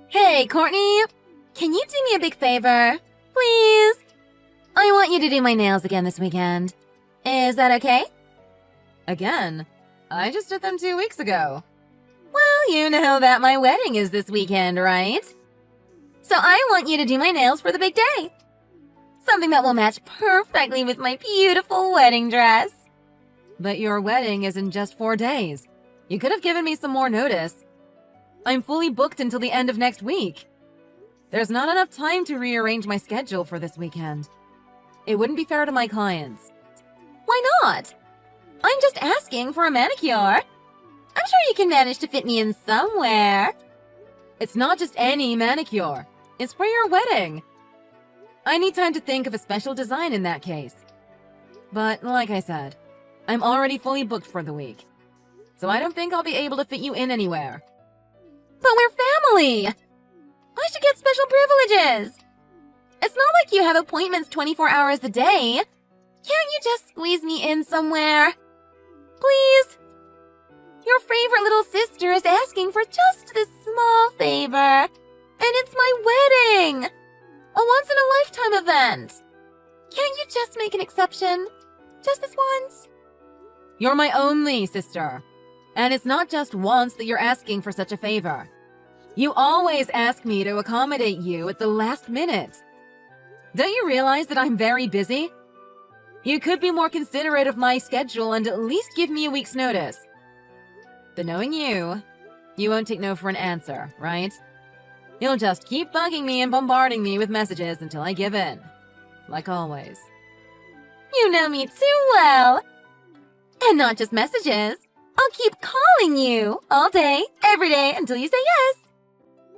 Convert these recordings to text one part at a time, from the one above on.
Hey, Courtney! Can you do me a big favor? Please? I want you to do my nails again this weekend. Is that okay? Again? I just did them 2 weeks ago. Well, you know that my wedding is this weekend, right? So I want you to do my nails for the big day. Something that will match perfectly with my beautiful wedding dress. But your wedding is in just 4 days. You could have given me some more notice. I'm fully booked until the end of next week. There's not enough time to rearrange my schedule for this weekend. It wouldn't be fair to my clients. Why not? I'm just asking for a manicure. I'm sure you can manage to fit me in somewhere. It's not just any manicure. It's for your wedding. I need time to think of a special design in that case. But like I said, I'm already fully booked for the week. So I don't think I'll be able to fit you in anywhere. But we're family! I should get special privileges! It's not like you have appointments 24 hours a day. Can't you just squeeze me in somewhere? Please? Your favorite little sister is asking for just this small favor. And it's my wedding! A once-in-a-lifetime event! Can't you just make an exception? Just this once? You're my only sister. And it's not just once that you're asking for such a favor. You always ask me to accommodate you at the last minute. Don't you realize that I'm very busy? You could be more considerate of my schedule and at least give me a week's notice. But knowing you won't take no for an answer, right? You'll just keep bugging me and bombarding me with messages until I give in. Like always. You know me too well. And not just messages. I'll keep calling you all day, every day, until you say yes.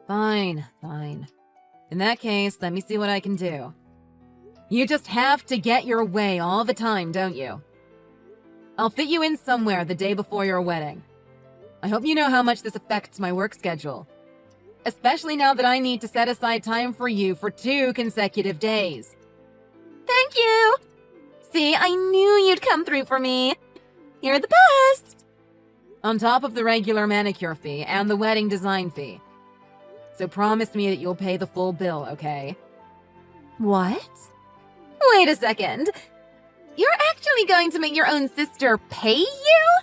Fine. In that case, let me see what I can do. You just have to get your way all the time, don't you? I'll fit you in somewhere the day before your wedding. I hope you know how much this affects my work schedule. Especially now that I need to set aside time for you for 2 consecutive days. Thank you! See, I knew you'd come through for me. You're the best! On top of the regular manicure fee and the wedding design fee. So promise me that you'll pay the full bill, okay? What? Wait a second. You're actually going to make your own sister pay you?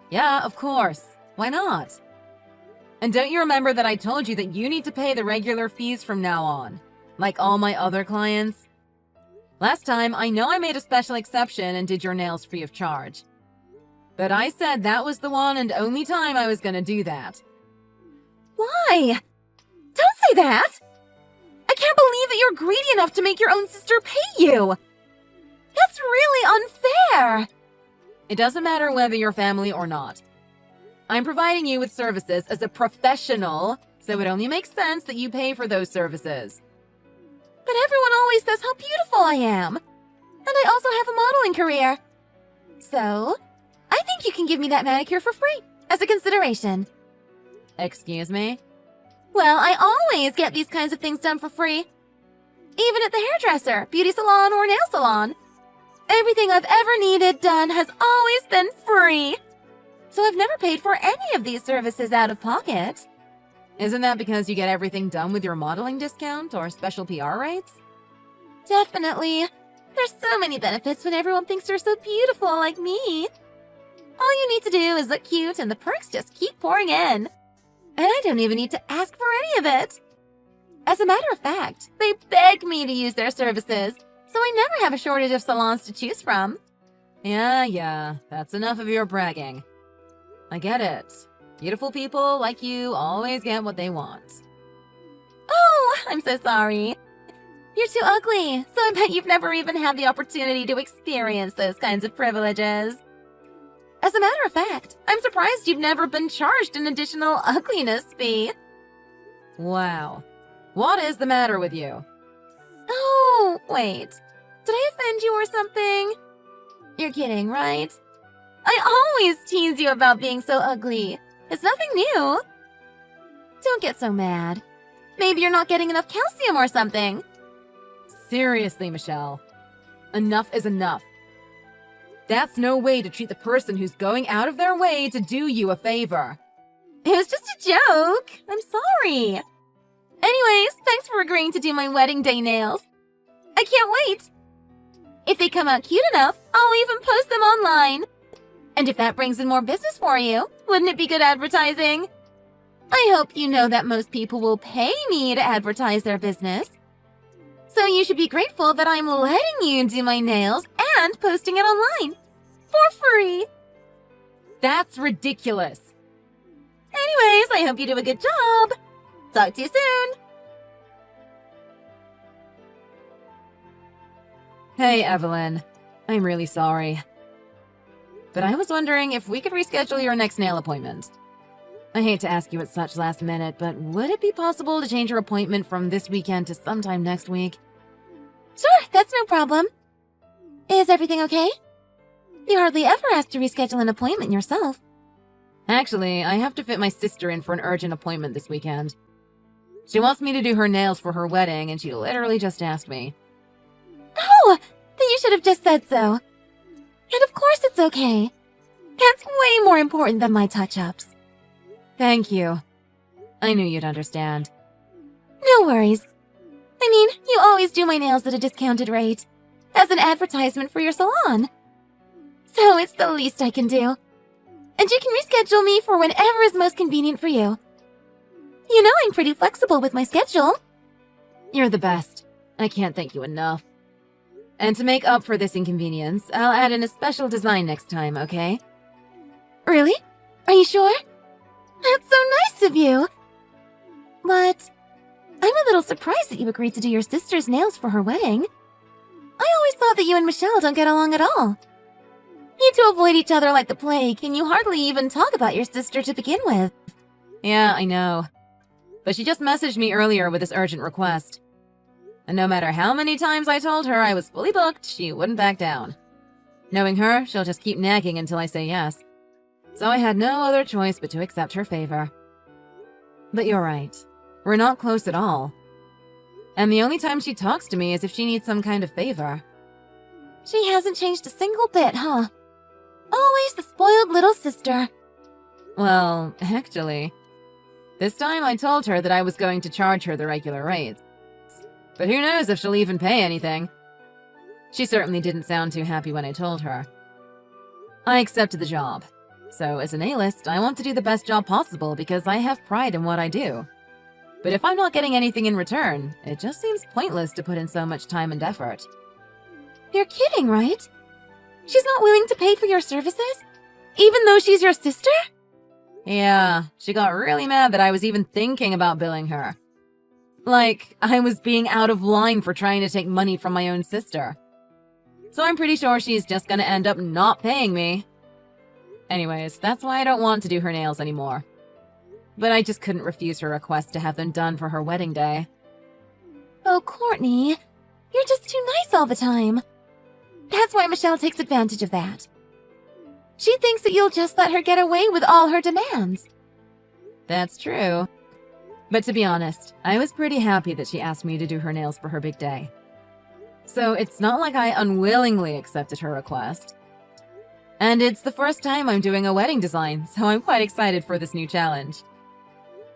Yeah, of course. Why not? And don't you remember that I told you that you need to pay the regular fees from now on, like all my other clients? Last time, I know I made a special exception and did your nails free of charge. But I said that was the one and only time I was gonna do that. Why? Don't say that! I can't believe that you're greedy enough to make your own sister pay you! That's really unfair! It doesn't matter whether you're family or not. I'm providing you with services as a professional, so it only makes sense that you pay for those services. But everyone always says how beautiful I am. And I also have a modeling career. So, I think you can give me that manicure for free, as a consideration. Excuse me? Well, I always get these kinds of things done for free. Even at the hairdresser, beauty salon, or nail salon. Everything I've ever needed done has always been free. So I've never paid for any of these services out of pocket. Isn't that because you get everything done with your modeling discount or special PR rates? Definitely. There's so many benefits when everyone thinks they're so beautiful like me. All you need to do is look cute and the perks just keep pouring in. And I don't even need to ask for any of it. As a matter of fact, they beg me to use their services, so I never have a shortage of salons to choose from. Yeah, that's enough of your bragging. I get it. Beautiful people like you always get what they want. Oh, I'm so sorry. You're too ugly, so I bet you've never even had the opportunity to experience those kinds of privileges. As a matter of fact, I'm surprised you've never been charged an additional ugliness fee. Wow. What is the matter with you? Oh, wait. Did I offend you or something? You're kidding, right? I always tease you about being so ugly. It's nothing new. Don't get so mad. Maybe you're not getting enough calcium or something. Seriously, Michelle. Enough is enough. That's no way to treat the person who's going out of their way to do you a favor. It was just a joke. I'm sorry. Anyways, thanks for agreeing to do my wedding day nails. I can't wait. If they come out cute enough, I'll even post them online. And if that brings in more business for you, wouldn't it be good advertising? I hope you know that most people will pay me to advertise their business. So you should be grateful that I'm letting you do my nails and posting it online. For free. That's ridiculous. Anyways, I hope you do a good job. Talk to you soon. Hey, Evelyn. I'm really sorry. But I was wondering if we could reschedule your next nail appointment. I hate to ask you at such last minute, but would it be possible to change your appointment from this weekend to sometime next week? Sure, that's no problem. Is everything okay? You hardly ever ask to reschedule an appointment yourself. Actually, I have to fit my sister in for an urgent appointment this weekend. She wants me to do her nails for her wedding, and she literally just asked me. Oh, then you should have just said so. And of course it's okay. That's way more important than my touch-ups. Thank you. I knew you'd understand. No worries. I mean, you always do my nails at a discounted rate, as an advertisement for your salon. So it's the least I can do. And you can reschedule me for whenever is most convenient for you. You know I'm pretty flexible with my schedule. You're the best. I can't thank you enough. And to make up for this inconvenience, I'll add in a special design next time, okay? Really? Are you sure? That's so nice of you. But I'm a little surprised that you agreed to do your sister's nails for her wedding. I always thought that you and Michelle don't get along at all. You two avoid each other like the plague, and you hardly even talk about your sister to begin with. Yeah, I know. But she just messaged me earlier with this urgent request. And no matter how many times I told her I was fully booked, she wouldn't back down. Knowing her, she'll just keep nagging until I say yes. So I had no other choice but to accept her favor. But you're right. We're not close at all. And the only time she talks to me is if she needs some kind of favor. She hasn't changed a single bit, huh? Always the spoiled little sister. Well, actually, this time I told her that I was going to charge her the regular rates. But who knows if she'll even pay anything. She certainly didn't sound too happy when I told her. I accepted the job. So as an A-list, I want to do the best job possible because I have pride in what I do. But if I'm not getting anything in return, it just seems pointless to put in so much time and effort. You're kidding, right? She's not willing to pay for your services? Even though she's your sister? Yeah, she got really mad that I was even thinking about billing her. Like, I was being out of line for trying to take money from my own sister. So I'm pretty sure she's just gonna end up not paying me. Anyways, that's why I don't want to do her nails anymore. But I just couldn't refuse her request to have them done for her wedding day. Oh, Courtney, you're just too nice all the time. That's why Michelle takes advantage of that. She thinks that you'll just let her get away with all her demands. That's true. But to be honest, I was pretty happy that she asked me to do her nails for her big day. So it's not like I unwillingly accepted her request. And it's the first time I'm doing a wedding design, so I'm quite excited for this new challenge.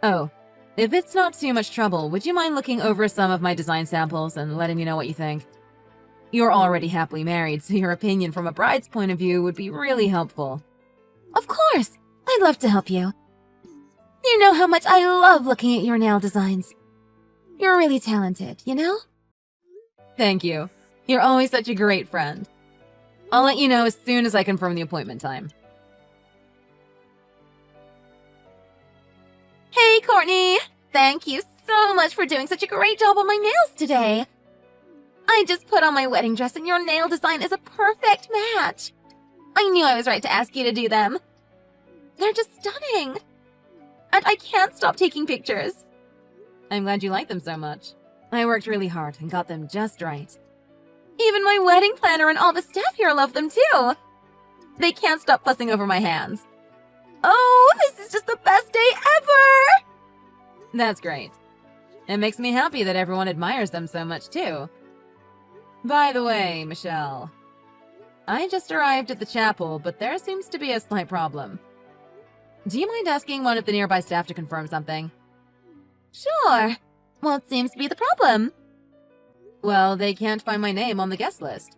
Oh, if it's not too much trouble, would you mind looking over some of my design samples and letting me know what you think? You're already happily married, so your opinion from a bride's point of view would be really helpful. Of course! I'd love to help you. You know how much I love looking at your nail designs. You're really talented, you know? Thank you. You're always such a great friend. I'll let you know as soon as I confirm the appointment time. Hey, Courtney! Thank you so much for doing such a great job on my nails today. I just put on my wedding dress and your nail design is a perfect match. I knew I was right to ask you to do them. They're just stunning. And I can't stop taking pictures. I'm glad you like them so much. I worked really hard and got them just right. Even my wedding planner and all the staff here love them too. They can't stop fussing over my hands. Oh, this is just the best day ever! That's great. It makes me happy that everyone admires them so much too. By the way, Michelle, I just arrived at the chapel, but there seems to be a slight problem. Do you mind asking one of the nearby staff to confirm something? Sure. What seems to be the problem? Well, they can't find my name on the guest list.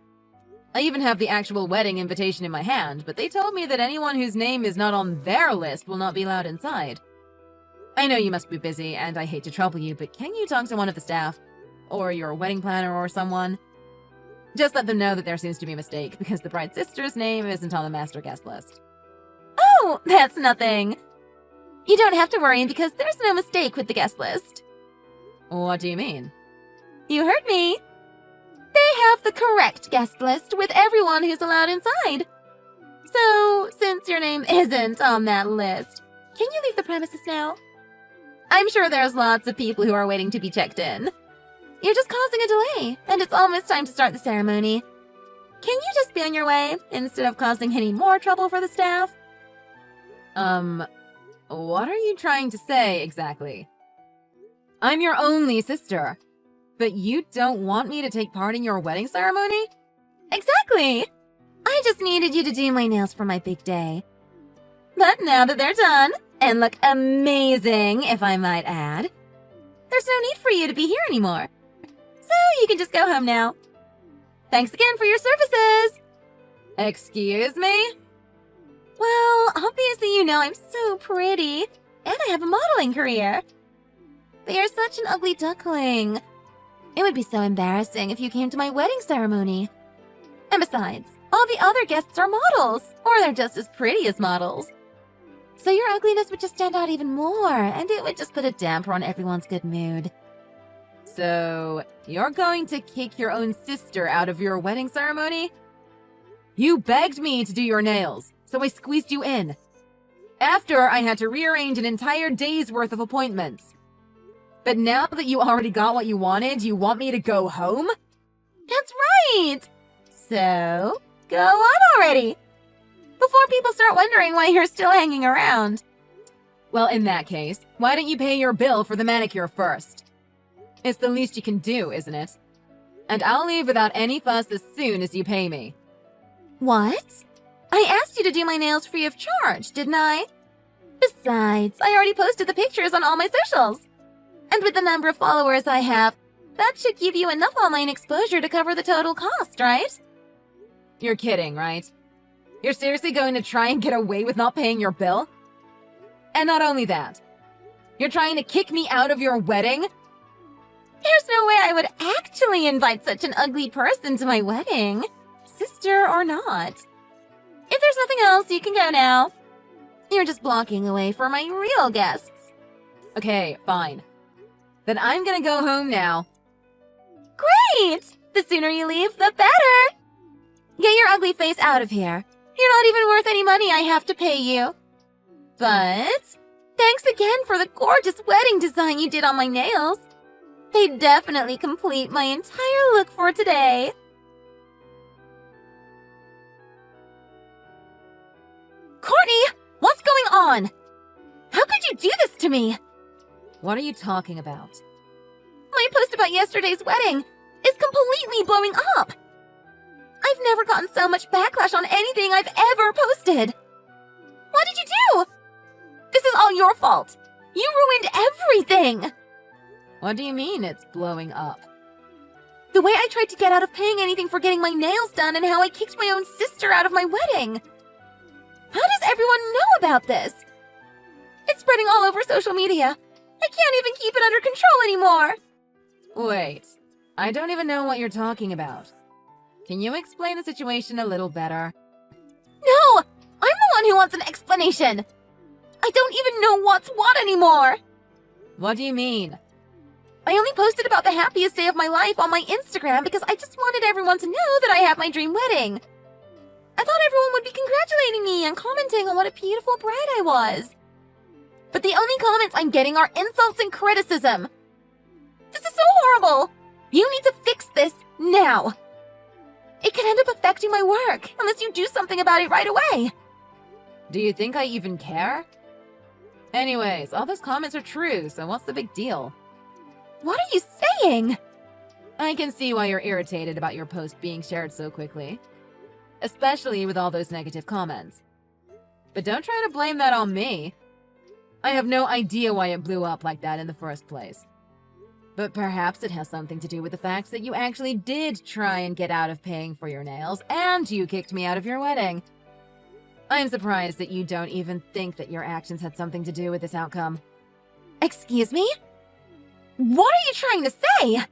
I even have the actual wedding invitation in my hand, but they told me that anyone whose name is not on their list will not be allowed inside. I know you must be busy, and I hate to trouble you, but can you talk to one of the staff? Or your wedding planner or someone? Just let them know that there seems to be a mistake, because the bride's sister's name isn't on the master guest list. Oh, that's nothing. You don't have to worry because there's no mistake with the guest list. What do you mean? You heard me. They have the correct guest list with everyone who's allowed inside. So, since your name isn't on that list, can you leave the premises now? I'm sure there's lots of people who are waiting to be checked in. You're just causing a delay, and it's almost time to start the ceremony. Can you just be on your way instead of causing any more trouble for the staff? What are you trying to say exactly? I'm your only sister. But you don't want me to take part in your wedding ceremony? Exactly! I just needed you to do my nails for my big day. But now that they're done, and look amazing, if I might add, there's no need for you to be here anymore. So you can just go home now. Thanks again for your services! Excuse me? Well, obviously you know I'm so pretty, and I have a modeling career. But you're such an ugly duckling. It would be so embarrassing if you came to my wedding ceremony. And besides, all the other guests are models, or they're just as pretty as models. So your ugliness would just stand out even more, and it would just put a damper on everyone's good mood. So, you're going to kick your own sister out of your wedding ceremony? You begged me to do your nails, so I squeezed you in. After I had to rearrange an entire day's worth of appointments. But now that you already got what you wanted, you want me to go home? That's right! So, go on already! Before people start wondering why you're still hanging around. Well, in that case, why don't you pay your bill for the manicure first? It's the least you can do, isn't it? And I'll leave without any fuss as soon as you pay me. What? I asked you to do my nails free of charge, didn't I? Besides, I already posted the pictures on all my socials. And with the number of followers I have, that should give you enough online exposure to cover the total cost, right? You're kidding, right? You're seriously going to try and get away with not paying your bill? And not only that, you're trying to kick me out of your wedding? There's no way I would actually invite such an ugly person to my wedding, sister or not. If there's nothing else, you can go now. You're just blocking the way for my real guests. Okay, fine. Then I'm gonna go home now. Great! The sooner you leave, the better! Get your ugly face out of here. You're not even worth any money I have to pay you. But thanks again for the gorgeous wedding design you did on my nails. They definitely complete my entire look for today. Courtney, what's going on? How could you do this to me? What are you talking about? My post about yesterday's wedding is completely blowing up. I've never gotten so much backlash on anything I've ever posted. What did you do? This is all your fault. You ruined everything. What do you mean it's blowing up? The way I tried to get out of paying anything for getting my nails done and how I kicked my own sister out of my wedding. How does everyone know about this? It's spreading all over social media. I can't even keep it under control anymore. Wait, I don't even know what you're talking about. Can you explain the situation a little better? No! I'm the one who wants an explanation! I don't even know what's what anymore! What do you mean? I only posted about the happiest day of my life on my Instagram because I just wanted everyone to know that I have my dream wedding. I thought everyone would be congratulating me and commenting on what a beautiful bride I was. But the only comments I'm getting are insults and criticism. This is so horrible! You need to fix this now! It could end up affecting my work unless you do something about it right away. Do you think I even care? Anyways, all those comments are true, so what's the big deal? What are you saying? I can see why you're irritated about your post being shared so quickly. Especially with all those negative comments. But don't try to blame that on me. I have no idea why it blew up like that in the first place. But perhaps it has something to do with the fact that you actually did try and get out of paying for your nails, and you kicked me out of your wedding. I'm surprised that you don't even think that your actions had something to do with this outcome. Excuse me? What are you trying to say?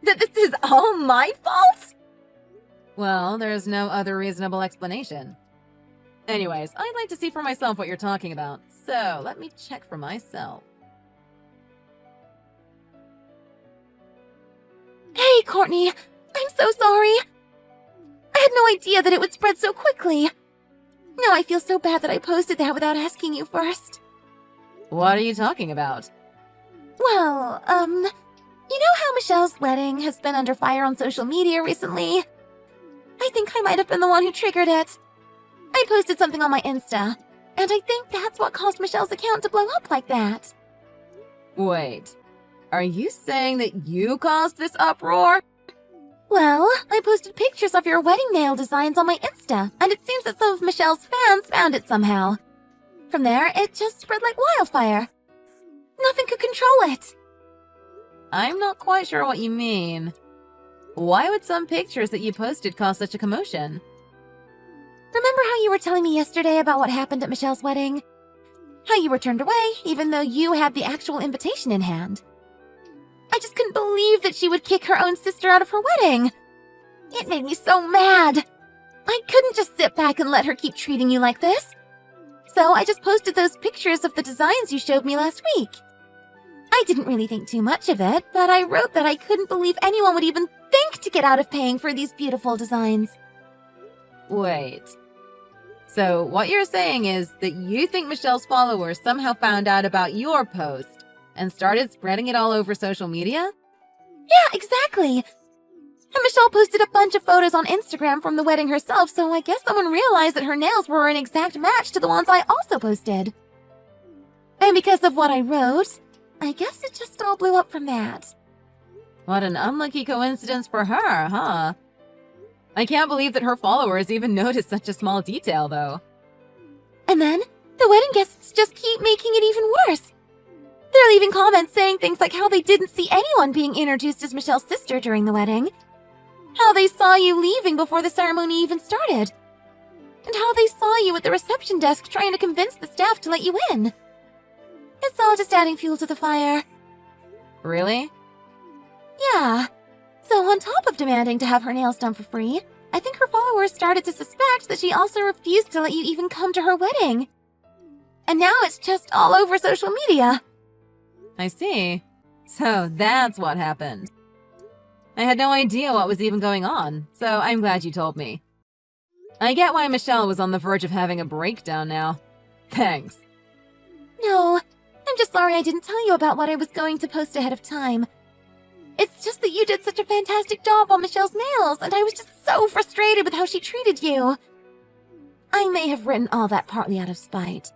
That this is all my fault? Well, there's no other reasonable explanation. Anyways, I'd like to see for myself what you're talking about, so let me check for myself. Hey, Courtney. I'm so sorry. I had no idea that it would spread so quickly. Now I feel so bad that I posted that without asking you first. What are you talking about? Well, you know how Michelle's wedding has been under fire on social media recently? I think I might have been the one who triggered it. I posted something on my Insta, and I think that's what caused Michelle's account to blow up like that. Wait, are you saying that you caused this uproar? Well, I posted pictures of your wedding nail designs on my Insta, and it seems that some of Michelle's fans found it somehow. From there, it just spread like wildfire. Nothing could control it. I'm not quite sure what you mean. Why would some pictures that you posted cause such a commotion? Remember how you were telling me yesterday about what happened at Michelle's wedding? How you were turned away, even though you had the actual invitation in hand. I just couldn't believe that she would kick her own sister out of her wedding. It made me so mad. I couldn't just sit back and let her keep treating you like this. So I just posted those pictures of the designs you showed me last week. I didn't really think too much of it, but I wrote that I couldn't believe anyone would even think to get out of paying for these beautiful designs. Wait. So what you're saying is that you think Michelle's followers somehow found out about your post and started spreading it all over social media? Yeah, exactly. And Michelle posted a bunch of photos on Instagram from the wedding herself, so I guess someone realized that her nails were an exact match to the ones I also posted. And because of what I wrote, I guess it just all blew up from that. What an unlucky coincidence for her, huh? I can't believe that her followers even noticed such a small detail, though. And then, the wedding guests just keep making it even worse. They're leaving comments saying things like how they didn't see anyone being introduced as Michelle's sister during the wedding, how they saw you leaving before the ceremony even started, and how they saw you at the reception desk trying to convince the staff to let you in. It's all just adding fuel to the fire. Really? Yeah. So on top of demanding to have her nails done for free, I think her followers started to suspect that she also refused to let you even come to her wedding. And now it's just all over social media. I see. So that's what happened. I had no idea what was even going on, so I'm glad you told me. I get why Michelle was on the verge of having a breakdown now. Thanks. No, I'm just sorry I didn't tell you about what I was going to post ahead of time. It's just that you did such a fantastic job on Michelle's nails, and I was just so frustrated with how she treated you. I may have written all that partly out of spite.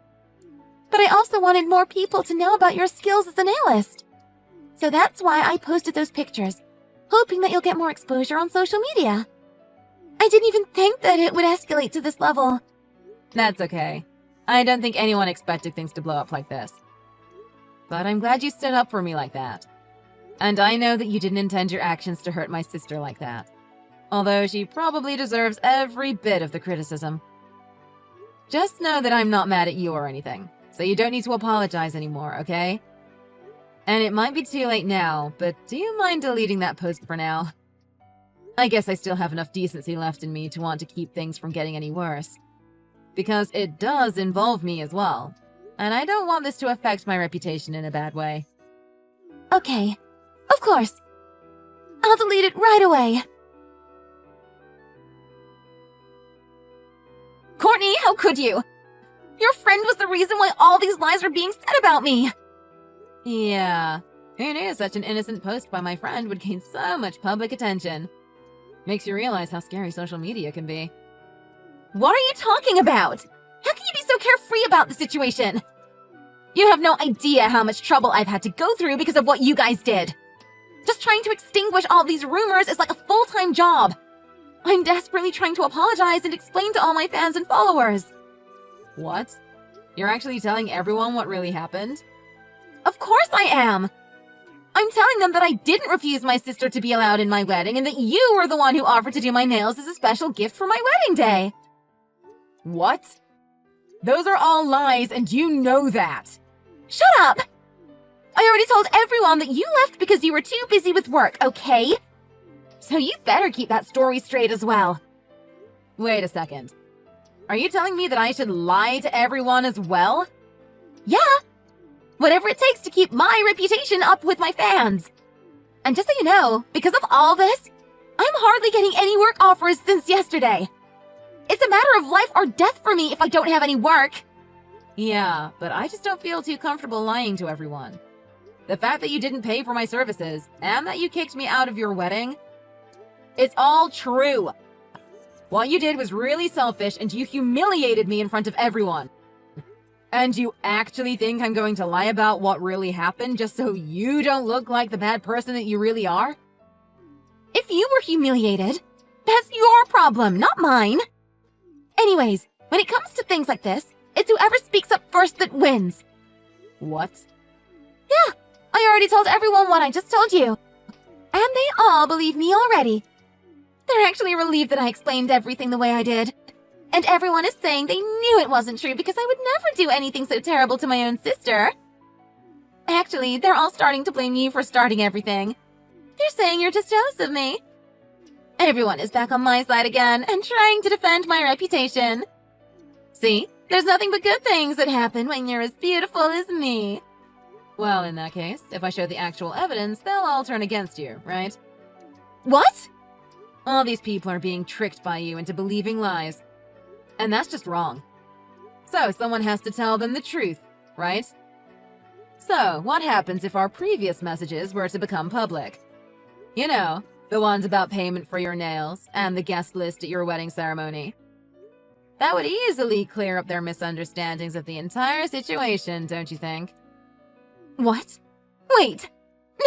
But I also wanted more people to know about your skills as a nailist. So that's why I posted those pictures, hoping that you'll get more exposure on social media. I didn't even think that it would escalate to this level. That's okay. I don't think anyone expected things to blow up like this. But I'm glad you stood up for me like that. And I know that you didn't intend your actions to hurt my sister like that. Although she probably deserves every bit of the criticism. Just know that I'm not mad at you or anything, so you don't need to apologize anymore, okay? And it might be too late now, but do you mind deleting that post for now? I guess I still have enough decency left in me to want to keep things from getting any worse. Because it does involve me as well, and I don't want this to affect my reputation in a bad way. Okay, of course. I'll delete it right away. Courtney, how could you? Your friend was the reason why all these lies were being said about me. Yeah, who knew such an innocent post by my friend would gain so much public attention? Makes you realize how scary social media can be. What are you talking about? How can you be so carefree about the situation? You have no idea how much trouble I've had to go through because of what you guys did. Just trying to extinguish all these rumors is like a full-time job. I'm desperately trying to apologize and explain to all my fans and followers. What? You're actually telling everyone what really happened? Of course I am. I'm telling them that I didn't refuse my sister to be allowed in my wedding and that you were the one who offered to do my nails as a special gift for my wedding day. What? Those are all lies, and you know that. Shut up! I already told everyone that you left because you were too busy with work, okay? So you better keep that story straight as well. Wait a second. Are you telling me that I should lie to everyone as well? Yeah. Whatever it takes to keep my reputation up with my fans. And just so you know, because of all this, I'm hardly getting any work offers since yesterday. It's a matter of life or death for me if I don't have any work. Yeah, but I just don't feel too comfortable lying to everyone. The fact that you didn't pay for my services and that you kicked me out of your wedding, it's all true. What you did was really selfish and you humiliated me in front of everyone. And you actually think I'm going to lie about what really happened just so you don't look like the bad person that you really are? If you were humiliated, that's your problem, not mine. Anyways, when it comes to things like this, it's whoever speaks up first that wins. What? Yeah, I already told everyone what I just told you. And they all believe me already. They're actually relieved that I explained everything the way I did. And everyone is saying they knew it wasn't true because I would never do anything so terrible to my own sister. Actually, they're all starting to blame you for starting everything. They're saying you're just jealous of me. Everyone is back on my side again and trying to defend my reputation. See, there's nothing but good things that happen when you're as beautiful as me. Well, in that case, if I show the actual evidence, they'll all turn against you, right? What? All these people are being tricked by you into believing lies. And that's just wrong. So someone has to tell them the truth, right? So, what happens if our previous messages were to become public? You know, the ones about payment for your nails and the guest list at your wedding ceremony. That would easily clear up their misunderstandings of the entire situation, don't you think? What? Wait.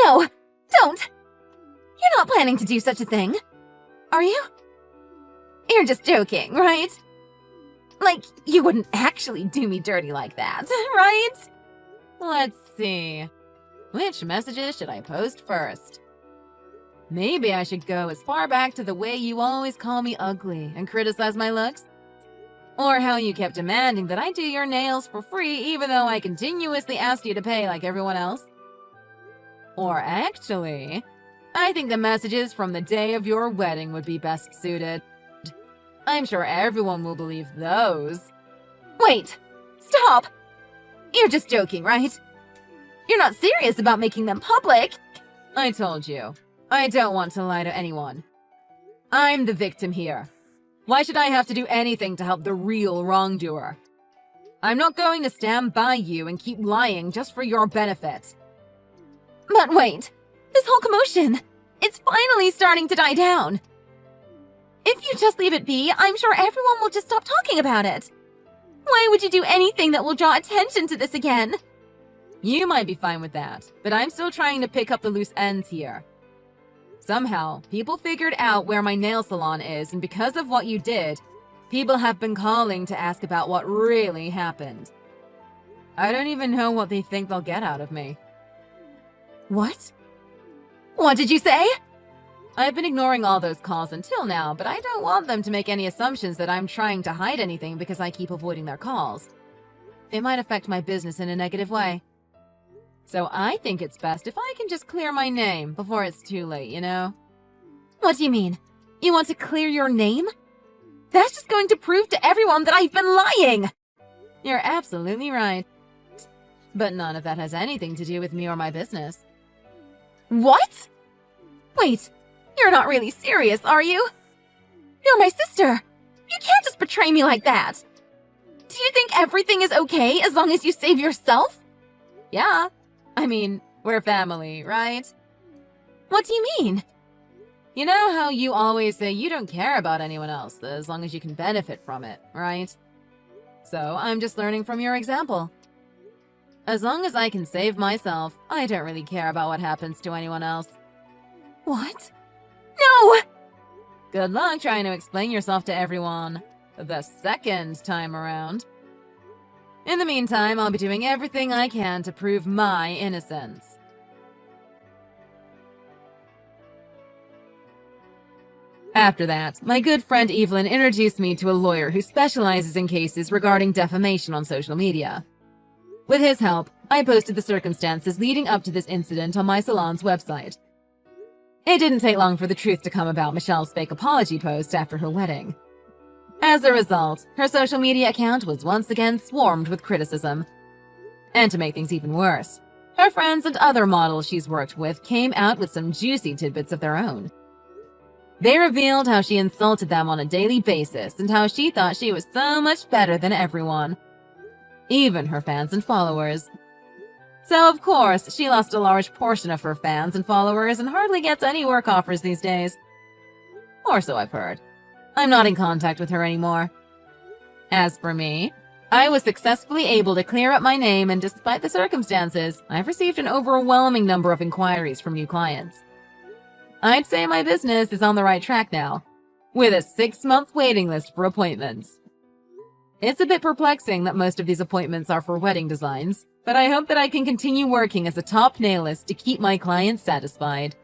No, don't. You're not planning to do such a thing, are you? You're just joking, right? Like, you wouldn't actually do me dirty like that, right? Let's see. Which messages should I post first? Maybe I should go as far back to the way you always call me ugly and criticize my looks? Or how you kept demanding that I do your nails for free even though I continuously asked you to pay like everyone else? Or actually, I think the messages from the day of your wedding would be best suited. I'm sure everyone will believe those. Wait, stop! You're just joking, right? You're not serious about making them public. I told you, I don't want to lie to anyone. I'm the victim here. Why should I have to do anything to help the real wrongdoer? I'm not going to stand by you and keep lying just for your benefit. But wait, this whole commotion, it's finally starting to die down. If you just leave it be, I'm sure everyone will just stop talking about it. Why would you do anything that will draw attention to this again? You might be fine with that, but I'm still trying to pick up the loose ends here. Somehow, people figured out where my nail salon is, and because of what you did, people have been calling to ask about what really happened. I don't even know what they think they'll get out of me. What? What did you say? I've been ignoring all those calls until now, but I don't want them to make any assumptions that I'm trying to hide anything because I keep avoiding their calls. It might affect my business in a negative way. So I think it's best if I can just clear my name before it's too late, you know? What do you mean? You want to clear your name? That's just going to prove to everyone that I've been lying! You're absolutely right. But none of that has anything to do with me or my business. What? Wait, you're not really serious, are you? You're my sister! You can't just betray me like that! Do you think everything is okay as long as you save yourself? Yeah. I mean, we're family, right? What do you mean? You know how you always say you don't care about anyone else as long as you can benefit from it, right? So I'm just learning from your example. As long as I can save myself, I don't really care about what happens to anyone else. What? No! Good luck trying to explain yourself to everyone the second time around. In the meantime, I'll be doing everything I can to prove my innocence. After that, my good friend Evelyn introduced me to a lawyer who specializes in cases regarding defamation on social media. With his help, I posted the circumstances leading up to this incident on my salon's website. It didn't take long for the truth to come about Michelle's fake apology post after her wedding. As a result, her social media account was once again swarmed with criticism. And to make things even worse, her friends and other models she's worked with came out with some juicy tidbits of their own. They revealed how she insulted them on a daily basis and how she thought she was so much better than everyone, even her fans and followers. So of course, she lost a large portion of her fans and followers and hardly gets any work offers these days. Or so I've heard. I'm not in contact with her anymore. As for me, I was successfully able to clear up my name, and despite the circumstances, I've received an overwhelming number of inquiries from new clients. I'd say my business is on the right track now, with a 6-month waiting list for appointments. It's a bit perplexing that most of these appointments are for wedding designs, but I hope that I can continue working as a top nailist to keep my clients satisfied.